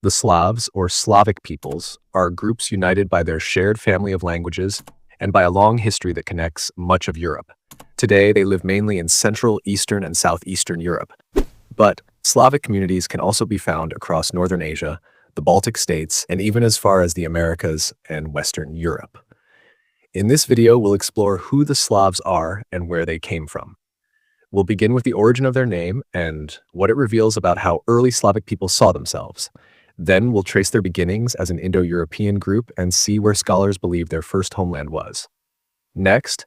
The Slavs, or Slavic peoples, are groups united by their shared family of languages and by a long history that connects much of Europe. Today, they live mainly in Central, Eastern, and Southeastern Europe. But Slavic communities can also be found across Northern Asia, the Baltic states, and even as far as the Americas and Western Europe. In this video, we'll explore who the Slavs are and where they came from. We'll begin with the origin of their name and what it reveals about how early Slavic people saw themselves. Then we'll trace their beginnings as an Indo-European group and see where scholars believe their first homeland was. Next,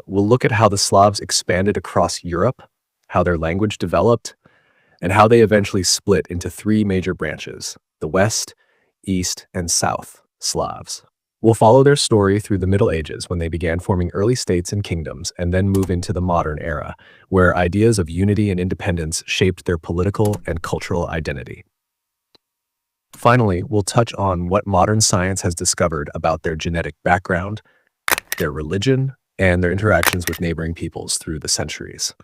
we'll look at how the Slavs expanded across Europe, how their language developed, and how they eventually split into three major branches: the West, East, and South Slavs. We'll follow their story through the Middle Ages when they began forming early states and kingdoms, and then move into the modern era, where ideas of unity and independence shaped their political and cultural identity. Finally, we'll touch on what modern science has discovered about their genetic background, their religion, and their interactions with neighboring peoples through the centuries.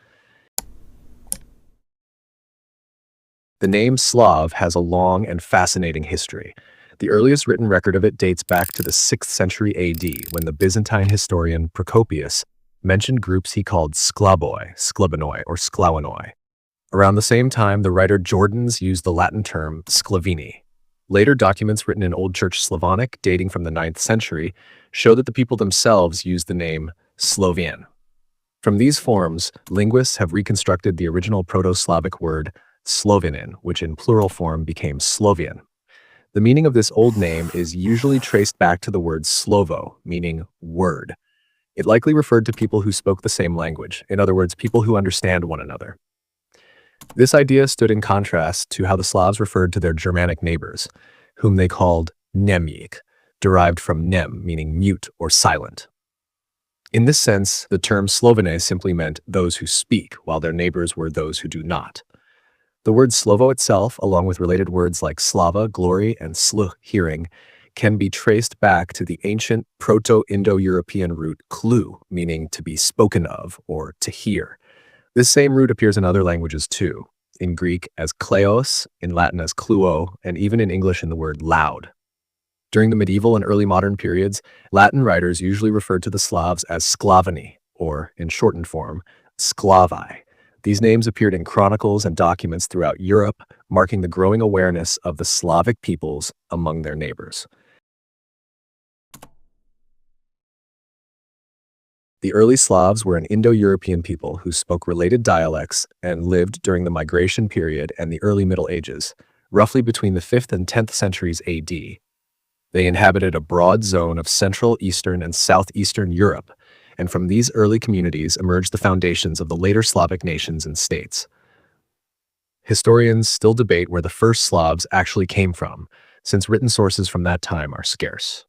The name Slav has a long and fascinating history. The earliest written record of it dates back to the 6th century AD, when the Byzantine historian Procopius mentioned groups he called Sklavoi, Sklavanoi, or Sklavanoi. Around the same time, the writer Jordanes used the Latin term Sklavini. Later documents written in Old Church Slavonic, dating from the 9th century, show that the people themselves used the name Slovian. From these forms, linguists have reconstructed the original proto-Slavic word Slovinin, which in plural form became Slovian. The meaning of this old name is usually traced back to the word slovo, meaning word. It likely referred to people who spoke the same language, in other words, people who understand one another. This idea stood in contrast to how the Slavs referred to their Germanic neighbors, whom they called nemjik, derived from nem, meaning mute or silent. In this sense, the term Slovene simply meant those who speak, while their neighbors were those who do not. The word Slovo itself, along with related words like slava, glory, and slu, hearing, can be traced back to the ancient Proto-Indo-European root klu, meaning to be spoken of or to hear. This same root appears in other languages too, in Greek as kleos, in Latin as kluo, and even in English in the word loud. During the medieval and early modern periods, Latin writers usually referred to the Slavs as Sklavani, or, in shortened form, Sklavai. These names appeared in chronicles and documents throughout Europe, marking the growing awareness of the Slavic peoples among their neighbors. The early Slavs were an Indo-European people who spoke related dialects and lived during the migration period and the early Middle Ages, roughly between the 5th and 10th centuries AD. They inhabited a broad zone of Central, Eastern, and Southeastern Europe, and from these early communities emerged the foundations of the later Slavic nations and states. Historians still debate where the first Slavs actually came from, since written sources from that time are scarce.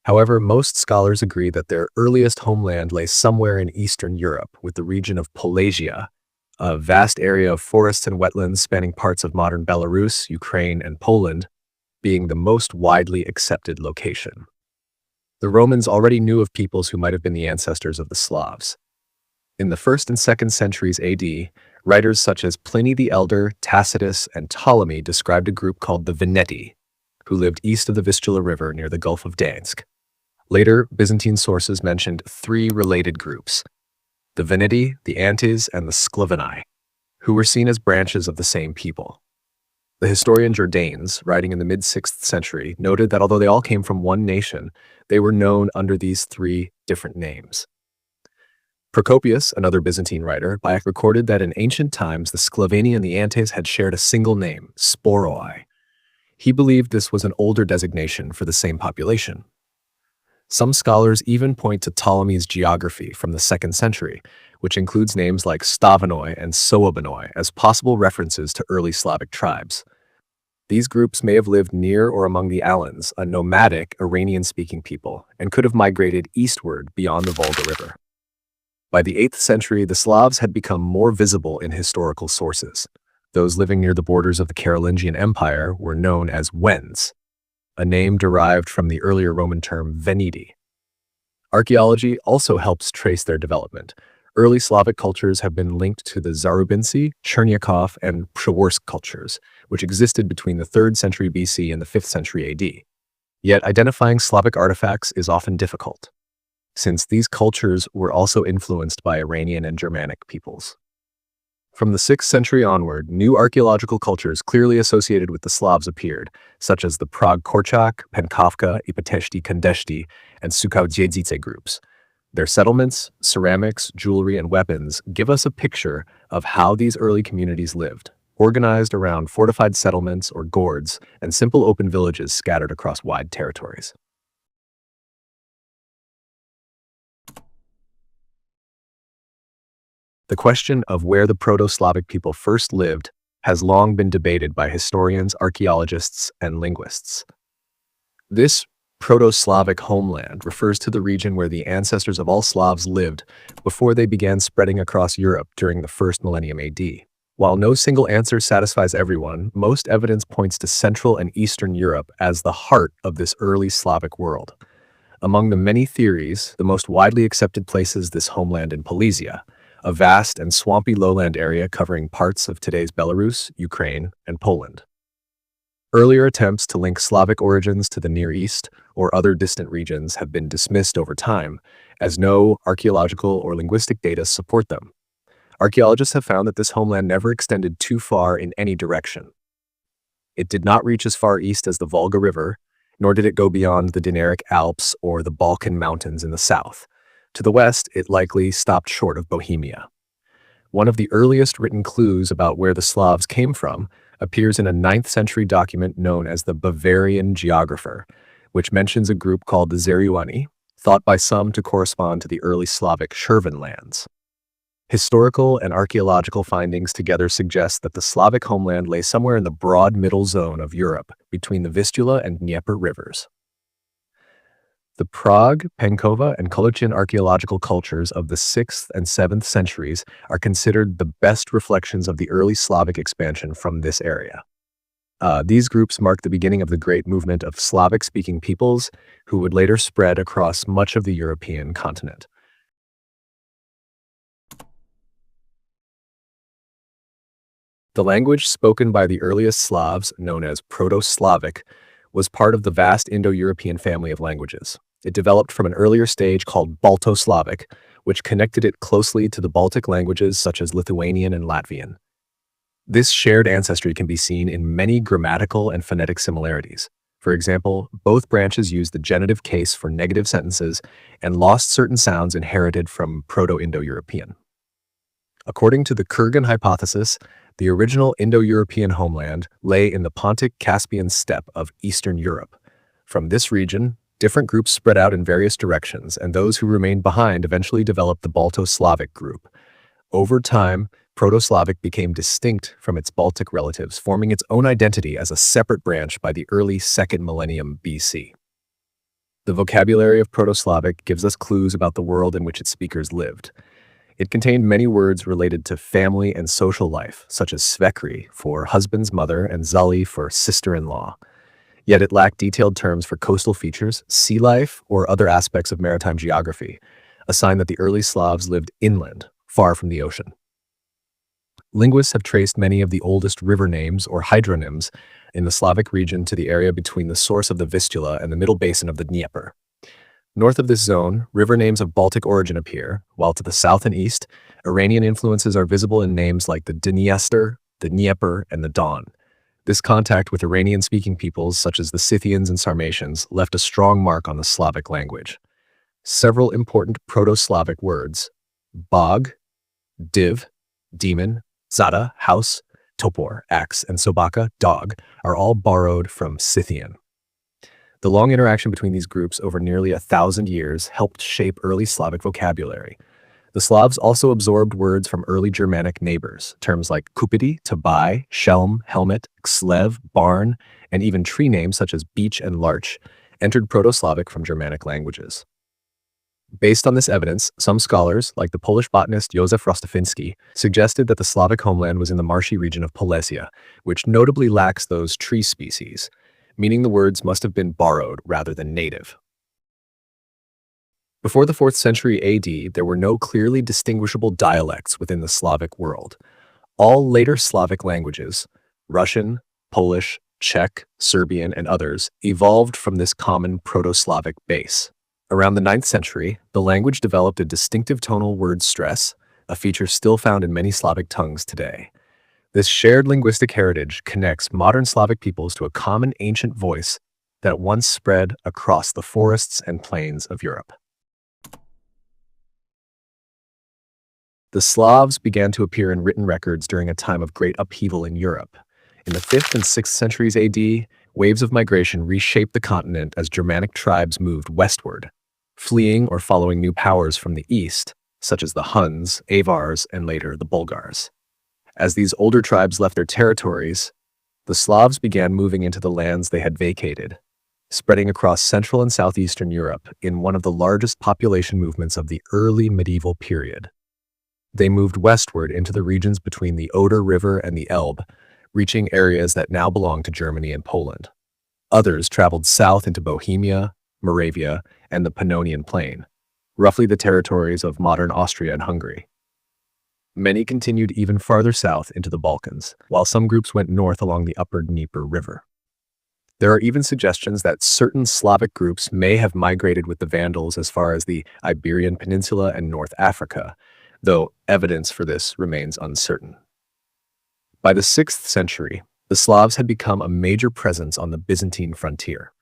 However, most scholars agree that their earliest homeland lay somewhere in Eastern Europe, with the region of Polasia, a vast area of forests and wetlands spanning parts of modern Belarus, Ukraine, and Poland, being the most widely accepted location. The Romans already knew of peoples who might have been the ancestors of the Slavs. In the 1st and 2nd centuries AD, writers such as Pliny the Elder, Tacitus, and Ptolemy described a group called the Veneti, who lived east of the Vistula River near the Gulf of Dansk. Later, Byzantine sources mentioned three related groups: the Veneti, the Antes, and the Sklavani, who were seen as branches of the same people. The historian Jordanes, writing in the mid-6th century, noted that although they all came from one nation, they were known under these three different names. Procopius, another Byzantine writer, recorded that in ancient times the Sklavani and the Antes had shared a single name, Sporoi. He believed this was an older designation for the same population. Some scholars even point to Ptolemy's geography from the 2nd century, which includes names like Stavanoi and Soabanoi as possible references to early Slavic tribes. These groups may have lived near or among the Alans, a nomadic Iranian-speaking people, and could have migrated eastward beyond the Volga River. By the 8th century, the Slavs had become more visible in historical sources. Those living near the borders of the Carolingian Empire were known as Wends, a name derived from the earlier Roman term Veneti. Archaeology also helps trace their development. Early Slavic cultures have been linked to the Zarubintsy, Chernyakov, and Przeworsk cultures, which existed between the 3rd century BC and the 5th century AD. Yet identifying Slavic artifacts is often difficult, since these cultures were also influenced by Iranian and Germanic peoples. From the 6th century onward, new archaeological cultures clearly associated with the Slavs appeared, such as the Prague-Korchak, Penkovka, Ipateshti-Kandeshti, and Sukhov-Dziedzice groups. Their settlements, ceramics, jewelry, and weapons give us a picture of how these early communities lived, organized around fortified settlements or gords and simple open villages scattered across wide territories. The question of where the proto-Slavic people first lived has long been debated by historians, archaeologists, and linguists. This proto-Slavic homeland refers to the region where the ancestors of all Slavs lived before they began spreading across Europe during the 1st millennium AD. While no single answer satisfies everyone, most evidence points to Central and Eastern Europe as the heart of this early Slavic world. Among the many theories, the most widely accepted places this homeland in Polesia, a vast and swampy lowland area covering parts of today's Belarus, Ukraine, and Poland. Earlier attempts to link Slavic origins to the Near East or other distant regions have been dismissed over time, as no archaeological or linguistic data support them. Archaeologists have found that this homeland never extended too far in any direction. It did not reach as far east as the Volga River, nor did it go beyond the Dinaric Alps or the Balkan Mountains in the south. To the west, it likely stopped short of Bohemia. One of the earliest written clues about where the Slavs came from appears in a 9th century document known as the Bavarian Geographer, which mentions a group called the Zeruani, thought by some to correspond to the early Slavic Shirvan lands. Historical and archaeological findings together suggest that the Slavic homeland lay somewhere in the broad middle zone of Europe between the Vistula and Dnieper rivers. The Prague, Penkova, and Kolochin archaeological cultures of the 6th and 7th centuries are considered the best reflections of the early Slavic expansion from this area. These groups mark the beginning of the great movement of Slavic-speaking peoples who would later spread across much of the European continent. The language spoken by the earliest Slavs, known as proto-Slavic, was part of the vast Indo-European family of languages. It developed from an earlier stage called Balto-Slavic, which connected it closely to the Baltic languages such as Lithuanian and Latvian. This shared ancestry can be seen in many grammatical and phonetic similarities. For example, both branches used the genitive case for negative sentences and lost certain sounds inherited from Proto-Indo-European. According to the Kurgan hypothesis, the original Indo-European homeland lay in the Pontic-Caspian steppe of Eastern Europe. From this region, different groups spread out in various directions, and those who remained behind eventually developed the Balto-Slavic group. Over time, Proto-Slavic became distinct from its Baltic relatives, forming its own identity as a separate branch by the early 2nd millennium BC. The vocabulary of Proto-Slavic gives us clues about the world in which its speakers lived. It contained many words related to family and social life, such as svekri for husband's mother and zali for sister-in-law. Yet it lacked detailed terms for coastal features, sea life, or other aspects of maritime geography, a sign that the early Slavs lived inland, far from the ocean. Linguists have traced many of the oldest river names or hydronyms in the Slavic region to the area between the source of the Vistula and the middle basin of the Dnieper. North of this zone, river names of Baltic origin appear, while to the south and east, Iranian influences are visible in names like the Dniester, the Dnieper, and the Don. This contact with Iranian-speaking peoples, such as the Scythians and Sarmatians, left a strong mark on the Slavic language. Several important Proto-Slavic words, bog, div, demon, zada, house, topor, axe, and sobaka, dog, are all borrowed from Scythian. The long interaction between these groups over nearly 1,000 years helped shape early Slavic vocabulary. The Slavs also absorbed words from early Germanic neighbors, terms like kupidi, to buy, shelm, helmet, kslev, barn, and even tree names such as beech and larch, entered Proto-Slavic from Germanic languages. Based on this evidence, some scholars, like the Polish botanist Józef Rostafiński, suggested that the Slavic homeland was in the marshy region of Polesia, which notably lacks those tree species, meaning the words must have been borrowed rather than native. Before the 4th century AD, there were no clearly distinguishable dialects within the Slavic world. All later Slavic languages, Russian, Polish, Czech, Serbian, and others, evolved from this common proto-Slavic base. Around the 9th century, the language developed a distinctive tonal word stress, a feature still found in many Slavic tongues today. This shared linguistic heritage connects modern Slavic peoples to a common ancient voice that once spread across the forests and plains of Europe. The Slavs began to appear in written records during a time of great upheaval in Europe. In the 5th and 6th centuries AD, waves of migration reshaped the continent as Germanic tribes moved westward, fleeing or following new powers from the east, such as the Huns, Avars, and later the Bulgars. As these older tribes left their territories, the Slavs began moving into the lands they had vacated, spreading across Central and Southeastern Europe in one of the largest population movements of the early medieval period. They moved westward into the regions between the Oder River and the Elbe, reaching areas that now belong to Germany and Poland. Others traveled south into Bohemia, Moravia, and the Pannonian Plain, roughly the territories of modern Austria and Hungary. Many continued even farther south into the Balkans, while some groups went north along the upper Dnieper River. There are even suggestions that certain Slavic groups may have migrated with the Vandals as far as the Iberian Peninsula and North Africa, though evidence for this remains uncertain. By the 6th century, the Slavs had become a major presence on the Byzantine frontier.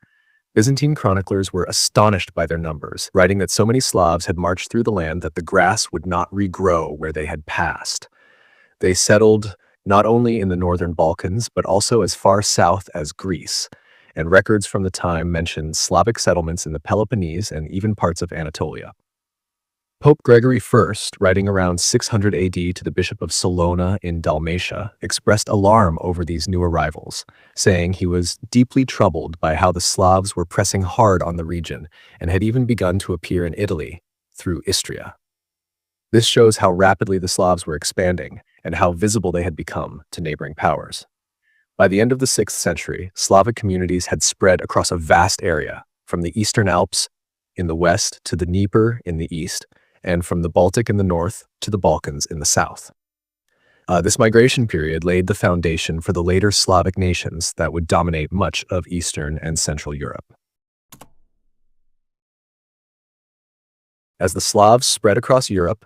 Byzantine chroniclers were astonished by their numbers, writing that so many Slavs had marched through the land that the grass would not regrow where they had passed. They settled not only in the northern Balkans, but also as far south as Greece, and records from the time mention Slavic settlements in the Peloponnese and even parts of Anatolia. Pope Gregory I, writing around 600 AD to the Bishop of Salona in Dalmatia, expressed alarm over these new arrivals, saying he was deeply troubled by how the Slavs were pressing hard on the region and had even begun to appear in Italy through Istria. This shows how rapidly the Slavs were expanding and how visible they had become to neighboring powers. By the end of the 6th century, Slavic communities had spread across a vast area, from the Eastern Alps in the west to the Dnieper in the east, and from the Baltic in the north to the Balkans in the south. This migration period laid the foundation for the later Slavic nations that would dominate much of Eastern and Central Europe. As the Slavs spread across Europe,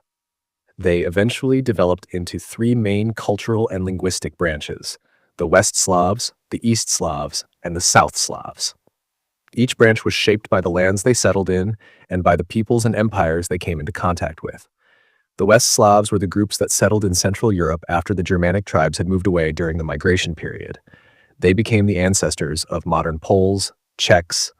they eventually developed into three main cultural and linguistic branches: the West Slavs, the East Slavs, and the South Slavs. Each branch was shaped by the lands they settled in and by the peoples and empires they came into contact with. The West Slavs were the groups that settled in Central Europe after the Germanic tribes had moved away during the migration period. They became the ancestors of modern Poles, Czechs,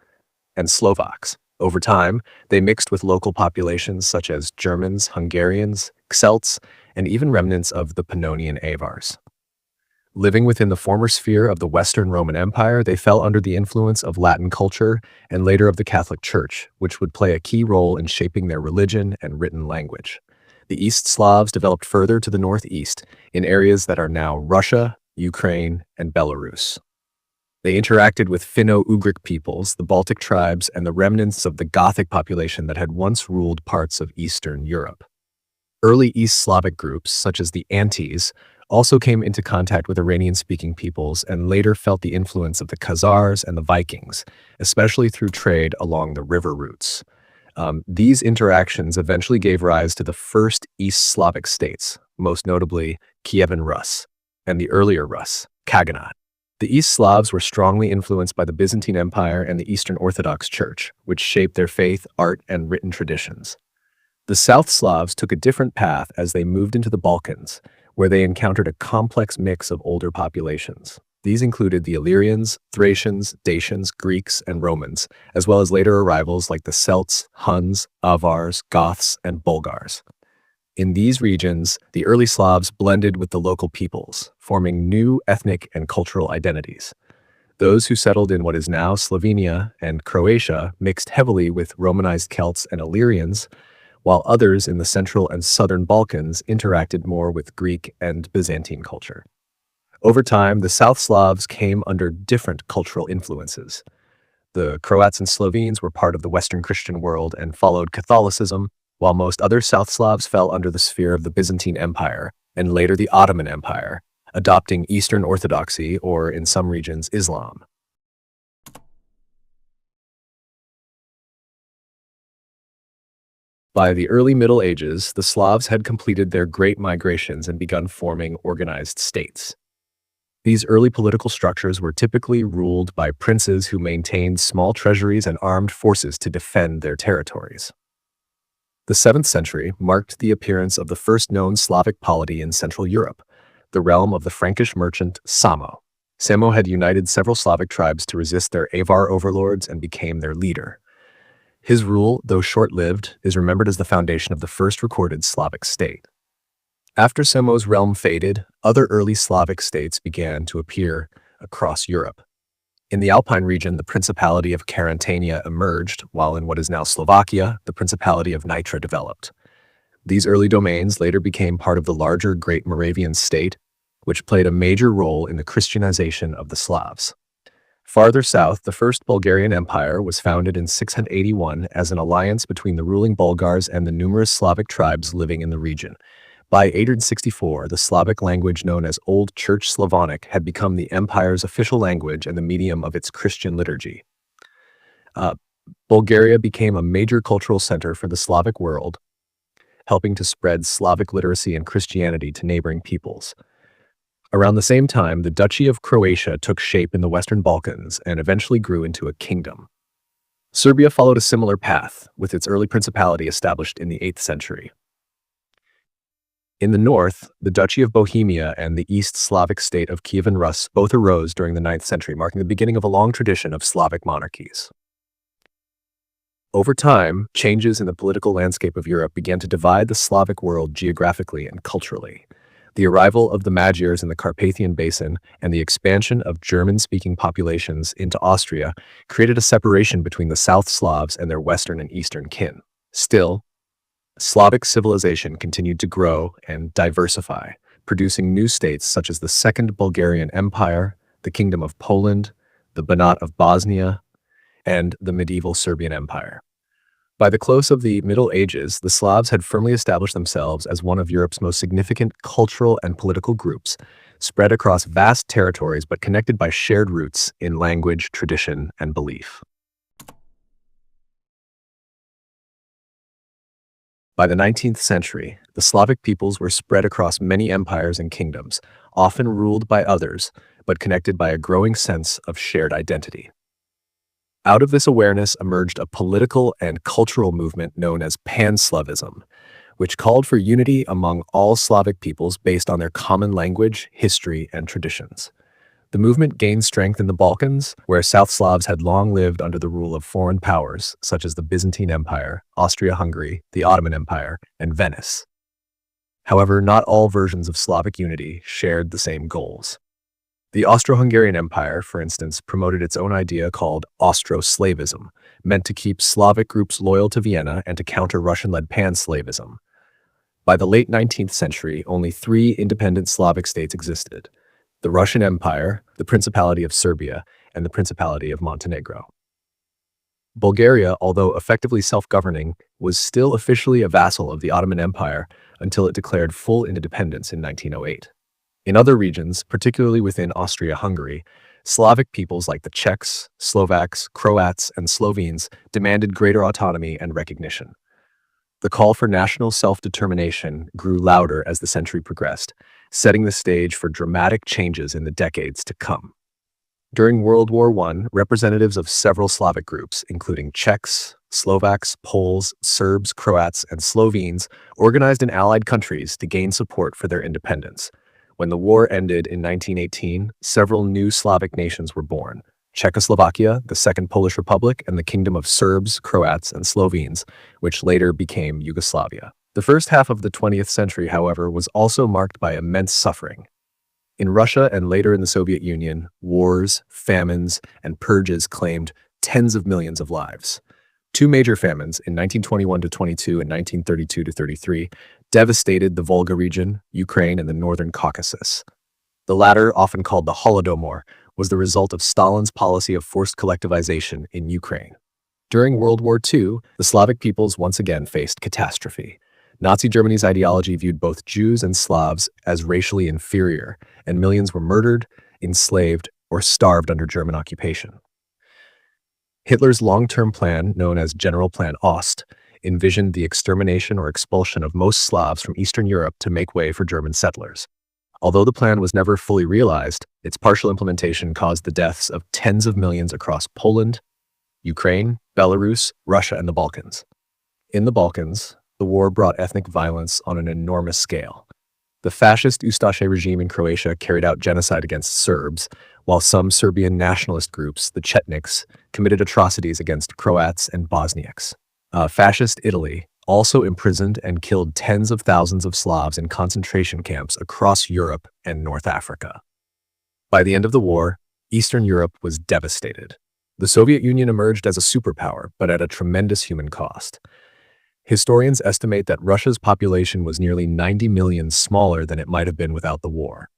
and Slovaks. Over time, they mixed with local populations such as Germans, Hungarians, Celts, and even remnants of the Pannonian Avars. Living within the former sphere of the Western Roman Empire, they fell under the influence of Latin culture and later of the Catholic Church, which would play a key role in shaping their religion and written language. The East Slavs developed further to the northeast in areas that are now Russia, Ukraine, and Belarus. They interacted with Finno-Ugric peoples, the Baltic tribes, and the remnants of the Gothic population that had once ruled parts of Eastern Europe. Early East Slavic groups, such as the Antes, also came into contact with Iranian-speaking peoples and later felt the influence of the Khazars and the Vikings, especially through trade along the river routes. These interactions eventually gave rise to the first East Slavic states, most notably Kievan Rus, and the earlier Rus, Khaganate. The East Slavs were strongly influenced by the Byzantine Empire and the Eastern Orthodox Church, which shaped their faith, art, and written traditions. The South Slavs took a different path as they moved into the Balkans, where they encountered a complex mix of older populations. These included the Illyrians, Thracians, Dacians, Greeks, and Romans, as well as later arrivals like the Celts, Huns, Avars, Goths, and Bulgars. In these regions, the early Slavs blended with the local peoples, forming new ethnic and cultural identities. Those who settled in what is now Slovenia and Croatia mixed heavily with Romanized Celts and Illyrians, while others in the Central and Southern Balkans interacted more with Greek and Byzantine culture. Over time, the South Slavs came under different cultural influences. The Croats and Slovenes were part of the Western Christian world and followed Catholicism, while most other South Slavs fell under the sphere of the Byzantine Empire and later the Ottoman Empire, adopting Eastern Orthodoxy or, in some regions, Islam. By the early Middle Ages, the Slavs had completed their great migrations and begun forming organized states. These early political structures were typically ruled by princes who maintained small treasuries and armed forces to defend their territories. The 7th century marked the appearance of the first known Slavic polity in Central Europe, the realm of the Frankish merchant Samo. Samo had united several Slavic tribes to resist their Avar overlords and became their leader. His rule, though short-lived, is remembered as the foundation of the first recorded Slavic state. After Samo's realm faded, other early Slavic states began to appear across Europe. In the Alpine region, the Principality of Carantania emerged, while in what is now Slovakia, the Principality of Nitra developed. These early domains later became part of the larger Great Moravian state, which played a major role in the Christianization of the Slavs. Farther south, the First Bulgarian Empire was founded in 681 as an alliance between the ruling Bulgars and the numerous Slavic tribes living in the region. By 864, the Slavic language known as Old Church Slavonic had become the empire's official language and the medium of its Christian liturgy. Bulgaria became a major cultural center for the Slavic world, helping to spread Slavic literacy and Christianity to neighboring peoples. Around the same time, the Duchy of Croatia took shape in the Western Balkans and eventually grew into a kingdom. Serbia followed a similar path, with its early principality established in the 8th century. In the north, the Duchy of Bohemia and the East Slavic state of Kievan Rus both arose during the 9th century, marking the beginning of a long tradition of Slavic monarchies. Over time, changes in the political landscape of Europe began to divide the Slavic world geographically and culturally. The arrival of the Magyars in the Carpathian Basin and the expansion of German-speaking populations into Austria created a separation between the South Slavs and their Western and Eastern kin. Still, Slavic civilization continued to grow and diversify, producing new states such as the Second Bulgarian Empire, the Kingdom of Poland, the Banat of Bosnia, and the medieval Serbian Empire. By the close of the Middle Ages, the Slavs had firmly established themselves as one of Europe's most significant cultural and political groups, spread across vast territories but connected by shared roots in language, tradition, and belief. By the 19th century, the Slavic peoples were spread across many empires and kingdoms, often ruled by others, but connected by a growing sense of shared identity. Out of this awareness emerged a political and cultural movement known as Pan-Slavism, which called for unity among all Slavic peoples based on their common language, history, and traditions. The movement gained strength in the Balkans, where South Slavs had long lived under the rule of foreign powers, such as the Byzantine Empire, Austria-Hungary, the Ottoman Empire, and Venice. However, not all versions of Slavic unity shared the same goals. The Austro-Hungarian Empire, for instance, promoted its own idea called Austro-Slavism, meant to keep Slavic groups loyal to Vienna and to counter Russian-led Pan-Slavism. By the late 19th century, only 3 independent Slavic states existed: the Russian Empire, the Principality of Serbia, and the Principality of Montenegro. Bulgaria, although effectively self-governing, was still officially a vassal of the Ottoman Empire until it declared full independence in 1908. In other regions, particularly within Austria-Hungary, Slavic peoples like the Czechs, Slovaks, Croats, and Slovenes demanded greater autonomy and recognition. The call for national self-determination grew louder as the century progressed, setting the stage for dramatic changes in the decades to come. During World War I, representatives of several Slavic groups, including Czechs, Slovaks, Poles, Serbs, Croats, and Slovenes, organized in allied countries to gain support for their independence. When the war ended in 1918, several new Slavic nations were born: Czechoslovakia, the Second Polish Republic, and the Kingdom of Serbs, Croats, and Slovenes, which later became Yugoslavia. The first half of the 20th century, however, was also marked by immense suffering. In Russia and later in the Soviet Union, wars, famines, and purges claimed tens of millions of lives. 2 major famines in 1921-22 and 1932-33 devastated the Volga region, Ukraine, and the northern Caucasus. The latter, often called the Holodomor, was the result of Stalin's policy of forced collectivization in Ukraine. During World War II, the Slavic peoples once again faced catastrophe. Nazi Germany's ideology viewed both Jews and Slavs as racially inferior, and millions were murdered, enslaved, or starved under German occupation. Hitler's long-term plan, known as General Plan Ost, envisioned the extermination or expulsion of most Slavs from Eastern Europe to make way for German settlers. Although the plan was never fully realized, its partial implementation caused the deaths of tens of millions across Poland, Ukraine, Belarus, Russia, and the Balkans. In the Balkans, the war brought ethnic violence on an enormous scale. The fascist Ustaše regime in Croatia carried out genocide against Serbs, while some Serbian nationalist groups, the Chetniks, committed atrocities against Croats and Bosniaks. Fascist Italy also imprisoned and killed tens of thousands of Slavs in concentration camps across Europe and North Africa. By the end of the war, Eastern Europe was devastated. The Soviet Union emerged as a superpower, but at a tremendous human cost. Historians estimate that Russia's population was nearly 90 million smaller than it might have been without the war.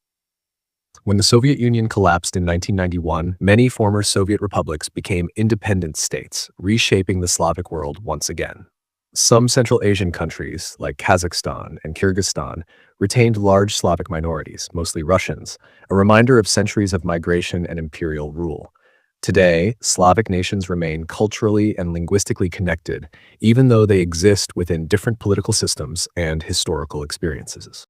When the Soviet Union collapsed in 1991, many former Soviet republics became independent states, reshaping the Slavic world once again. Some Central Asian countries, like Kazakhstan and Kyrgyzstan, retained large Slavic minorities, mostly Russians, a reminder of centuries of migration and imperial rule. Today, Slavic nations remain culturally and linguistically connected, even though they exist within different political systems and historical experiences.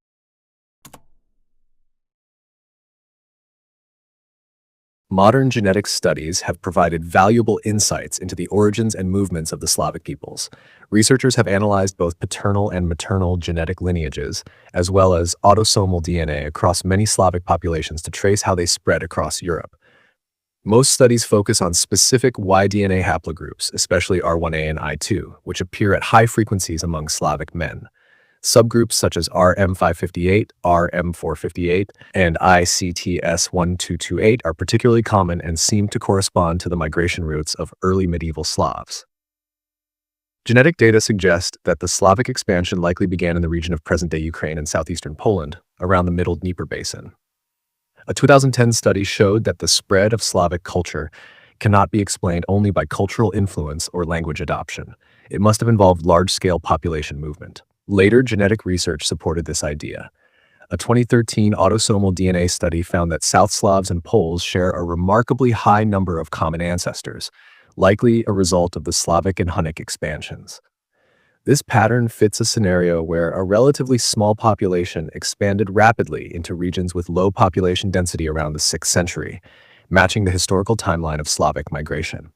Modern genetic studies have provided valuable insights into the origins and movements of the Slavic peoples. Researchers have analyzed both paternal and maternal genetic lineages, as well as autosomal DNA across many Slavic populations to trace how they spread across Europe. Most studies focus on specific Y-DNA haplogroups, especially R1a and I2, which appear at high frequencies among Slavic men. Subgroups such as RM558, RM458, and ICTS1228 are particularly common and seem to correspond to the migration routes of early medieval Slavs. Genetic data suggest that the Slavic expansion likely began in the region of present-day Ukraine and southeastern Poland, around the Middle Dnieper Basin. A 2010 study showed that the spread of Slavic culture cannot be explained only by cultural influence or language adoption. It must have involved large-scale population movement. Later genetic research supported this idea. A 2013 autosomal DNA study found that South Slavs and Poles share a remarkably high number of common ancestors, likely a result of the Slavic and Hunnic expansions. This pattern fits a scenario where a relatively small population expanded rapidly into regions with low population density around the 6th century, matching the historical timeline of Slavic migration.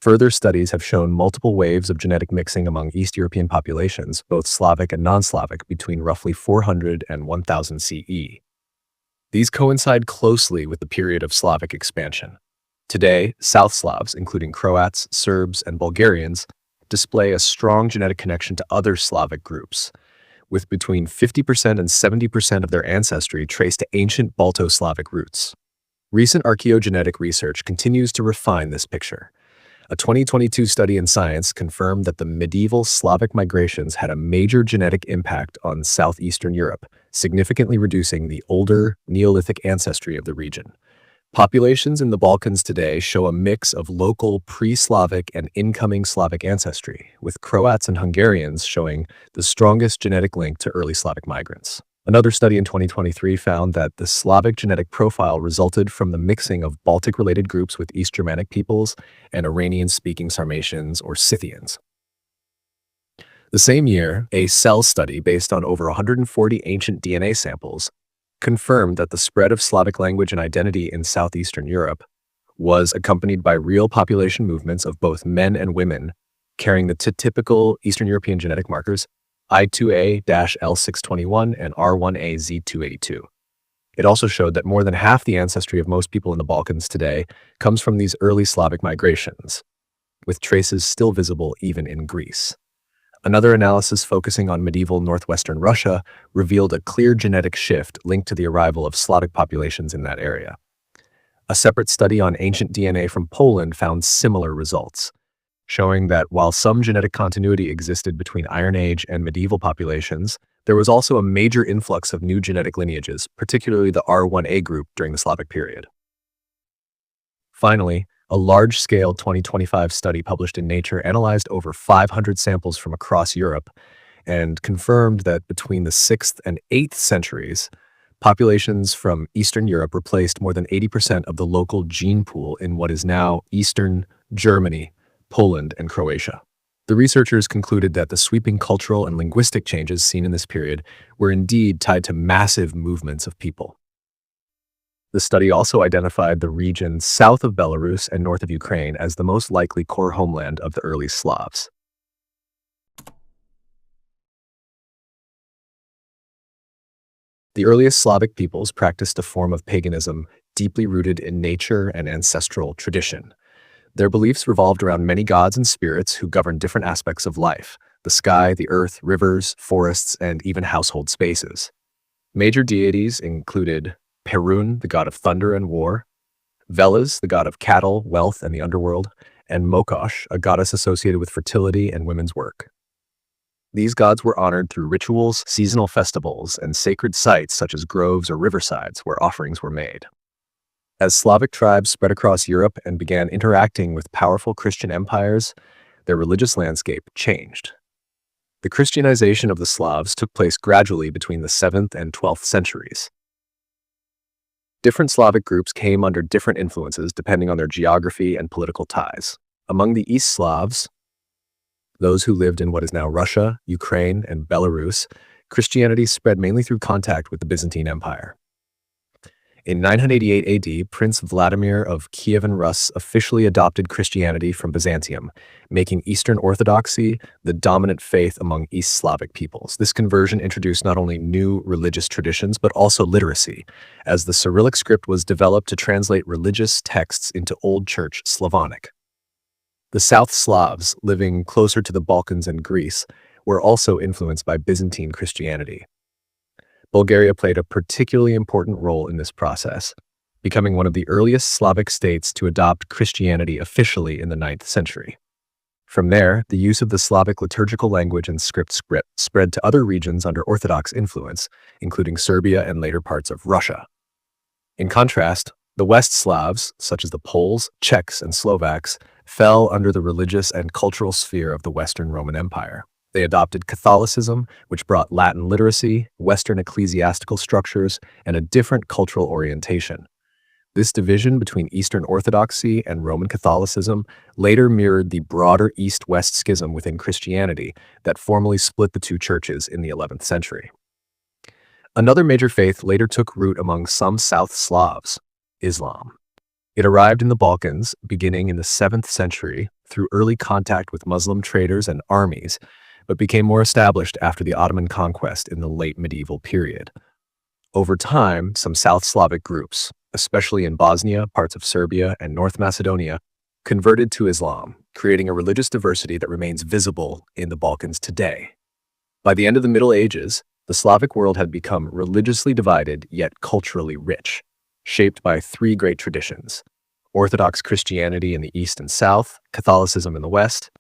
Further studies have shown multiple waves of genetic mixing among East European populations, both Slavic and non-Slavic, between roughly 400 and 1000 CE. These coincide closely with the period of Slavic expansion. Today, South Slavs, including Croats, Serbs, and Bulgarians, display a strong genetic connection to other Slavic groups, with between 50% and 70% of their ancestry traced to ancient Balto-Slavic roots. Recent archaeogenetic research continues to refine this picture. A 2022 study in Science confirmed that the medieval Slavic migrations had a major genetic impact on southeastern Europe, significantly reducing the older Neolithic ancestry of the region. Populations in the Balkans today show a mix of local pre-Slavic and incoming Slavic ancestry, with Croats and Hungarians showing the strongest genetic link to early Slavic migrants. Another study in 2023 found that the Slavic genetic profile resulted from the mixing of Baltic-related groups with East Germanic peoples and Iranian-speaking Sarmatians or Scythians. The same year, a cell study based on over 140 ancient DNA samples confirmed that the spread of Slavic language and identity in southeastern Europe was accompanied by real population movements of both men and women carrying the typical Eastern European genetic markers I2A-L621 and R1A-Z282. It also showed that more than half the ancestry of most people in the Balkans today comes from these early Slavic migrations, with traces still visible even in Greece. Another analysis focusing on medieval northwestern Russia revealed a clear genetic shift linked to the arrival of Slavic populations in that area. A separate study on ancient DNA from Poland found similar results, showing that while some genetic continuity existed between Iron Age and medieval populations, there was also a major influx of new genetic lineages, particularly the R1A group during the Slavic period. Finally, a large-scale 2025 study published in Nature analyzed over 500 samples from across Europe and confirmed that between the 6th and 8th centuries, populations from Eastern Europe replaced more than 80% of the local gene pool in what is now Eastern Germany, Poland, and Croatia. The researchers concluded that the sweeping cultural and linguistic changes seen in this period were indeed tied to massive movements of people. The study also identified the region south of Belarus and north of Ukraine as the most likely core homeland of the early Slavs. The earliest Slavic peoples practiced a form of paganism deeply rooted in nature and ancestral tradition. Their beliefs revolved around many gods and spirits who governed different aspects of life: the sky, the earth, rivers, forests, and even household spaces. Major deities included Perun, the god of thunder and war; Veles, the god of cattle, wealth, and the underworld; and Mokosh, a goddess associated with fertility and women's work. These gods were honored through rituals, seasonal festivals, and sacred sites such as groves or riversides where offerings were made. As Slavic tribes spread across Europe and began interacting with powerful Christian empires, their religious landscape changed. The Christianization of the Slavs took place gradually between the 7th and 12th centuries. Different Slavic groups came under different influences depending on their geography and political ties. Among the East Slavs, those who lived in what is now Russia, Ukraine, and Belarus, Christianity spread mainly through contact with the Byzantine Empire. In 988 AD, Prince Vladimir of Kievan Rus officially adopted Christianity from Byzantium, making Eastern Orthodoxy the dominant faith among East Slavic peoples. This conversion introduced not only new religious traditions, but also literacy, as the Cyrillic script was developed to translate religious texts into Old Church Slavonic. The South Slavs, living closer to the Balkans and Greece, were also influenced by Byzantine Christianity. Bulgaria played a particularly important role in this process, becoming one of the earliest Slavic states to adopt Christianity officially in the 9th century. From there, the use of the Slavic liturgical language and script spread to other regions under Orthodox influence, including Serbia and later parts of Russia. In contrast, the West Slavs, such as the Poles, Czechs, and Slovaks, fell under the religious and cultural sphere of the Western Roman Empire. They adopted Catholicism, which brought Latin literacy, Western ecclesiastical structures, and a different cultural orientation. This division between Eastern Orthodoxy and Roman Catholicism later mirrored the broader East-West schism within Christianity that formally split the two churches in the 11th century. Another major faith later took root among some South Slavs: Islam. It arrived in the Balkans beginning in the 7th century through early contact with Muslim traders and armies, but became more established after the Ottoman conquest in the late medieval period. Over time, some South Slavic groups, especially in Bosnia, parts of Serbia, and North Macedonia, converted to Islam, creating a religious diversity that remains visible in the Balkans today. By the end of the Middle Ages, the Slavic world had become religiously divided yet culturally rich, shaped by three great traditions: Orthodox Christianity in the East and South, Catholicism in the West,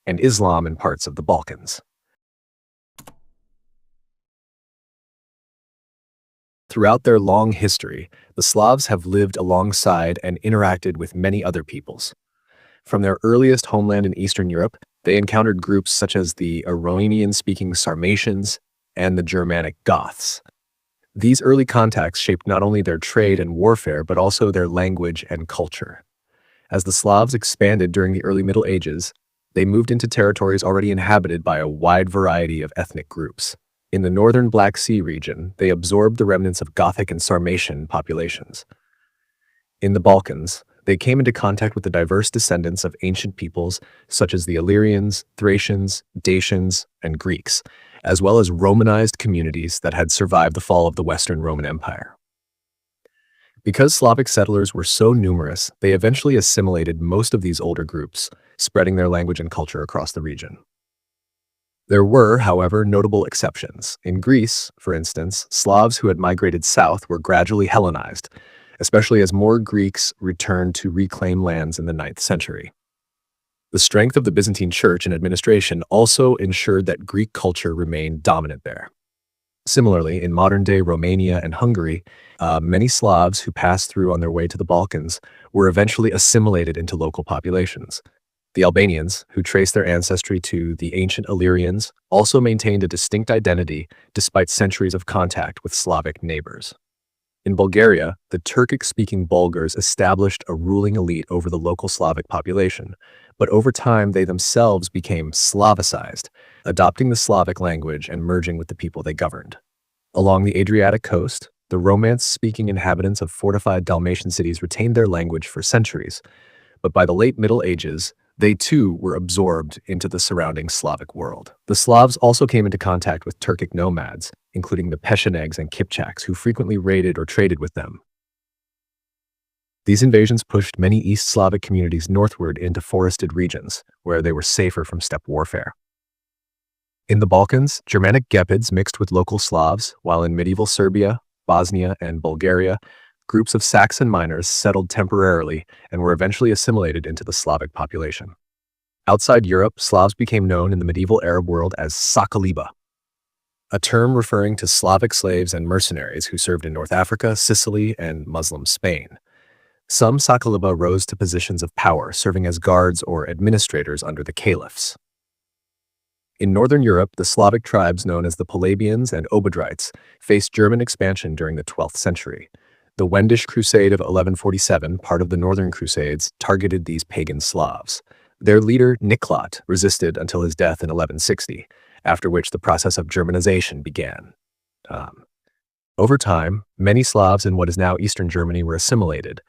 and Islam in parts of the Balkans. Throughout their long history, the Slavs have lived alongside and interacted with many other peoples. From their earliest homeland in Eastern Europe, they encountered groups such as the Aronian-speaking Sarmatians and the Germanic Goths. These early contacts shaped not only their trade and warfare, but also their language and culture. As the Slavs expanded during the early Middle Ages, they moved into territories already inhabited by a wide variety of ethnic groups. In the northern Black Sea region, they absorbed the remnants of Gothic and Sarmatian populations. In the Balkans, they came into contact with the diverse descendants of ancient peoples such as the Illyrians, Thracians, Dacians, and Greeks, as well as Romanized communities that had survived the fall of the Western Roman Empire. Because Slavic settlers were so numerous, they eventually assimilated most of these older groups, spreading their language and culture across the region. There were, however, notable exceptions. In Greece, for instance, Slavs who had migrated south were gradually Hellenized, especially as more Greeks returned to reclaim lands in the 9th century. The strength of the Byzantine Church and administration also ensured that Greek culture remained dominant there. Similarly, in modern-day Romania and Hungary, many Slavs who passed through on their way to the Balkans were eventually assimilated into local populations. The Albanians, who trace their ancestry to the ancient Illyrians, also maintained a distinct identity despite centuries of contact with Slavic neighbors. In Bulgaria, the Turkic-speaking Bulgars established a ruling elite over the local Slavic population, but over time they themselves became Slavicized, adopting the Slavic language and merging with the people they governed. Along the Adriatic coast, the Romance-speaking inhabitants of fortified Dalmatian cities retained their language for centuries, but by the late Middle Ages, they too were absorbed into the surrounding Slavic world. The Slavs also came into contact with Turkic nomads, including the Pechenegs and Kipchaks, who frequently raided or traded with them. These invasions pushed many East Slavic communities northward into forested regions, where they were safer from steppe warfare. In the Balkans, Germanic Gepids mixed with local Slavs, while in medieval Serbia, Bosnia, and Bulgaria, groups of Saxon miners settled temporarily and were eventually assimilated into the Slavic population. Outside Europe, Slavs became known in the medieval Arab world as Sakaliba, a term referring to Slavic slaves and mercenaries who served in North Africa, Sicily, and Muslim Spain. Some Sakaliba rose to positions of power, serving as guards or administrators under the caliphs. In Northern Europe, the Slavic tribes known as the Palabians and Obodrites faced German expansion during the 12th century. The Wendish Crusade of 1147, part of the Northern Crusades, targeted these pagan Slavs. Their leader, Niklot, resisted until his death in 1160, after which the process of Germanization began. Over time, many Slavs in what is now Eastern Germany were assimilated,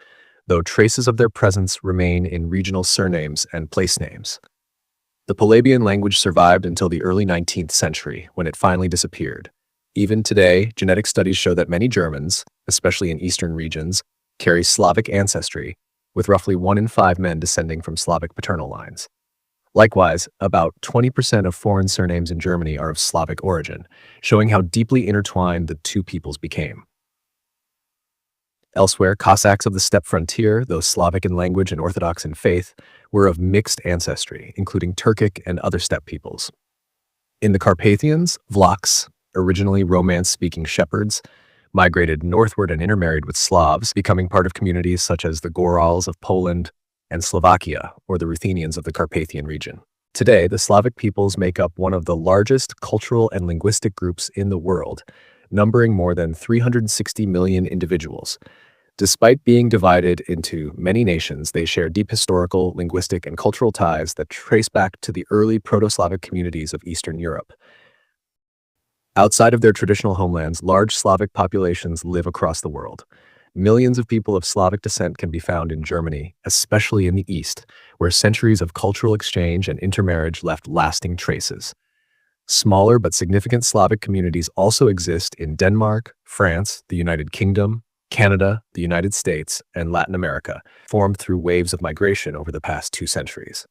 though traces of their presence remain in regional surnames and place names. The Palabian language survived until the early 19th century, when it finally disappeared. Even today, genetic studies show that many Germans, especially in eastern regions, carry Slavic ancestry, with roughly 1 in 5 men descending from Slavic paternal lines. Likewise, about 20% of foreign surnames in Germany are of Slavic origin, showing how deeply intertwined the two peoples became. Elsewhere, Cossacks of the steppe frontier, though Slavic in language and Orthodox in faith, were of mixed ancestry, including Turkic and other steppe peoples. In the Carpathians, Vlachs, originally Romance-speaking shepherds, migrated northward and intermarried with Slavs, becoming part of communities such as the Gorals of Poland and Slovakia, or the Ruthenians of the Carpathian region. Today, the Slavic peoples make up one of the largest cultural and linguistic groups in the world, numbering more than 360 million individuals. Despite being divided into many nations, they share deep historical, linguistic, and cultural ties that trace back to the early proto-Slavic communities of Eastern Europe. Outside of their traditional homelands, large Slavic populations live across the world. Millions of people of Slavic descent can be found in Germany, especially in the East, where centuries of cultural exchange and intermarriage left lasting traces. Smaller but significant Slavic communities also exist in Denmark, France, the United Kingdom, Canada, the United States, and Latin America, formed through waves of migration over the past 2 centuries.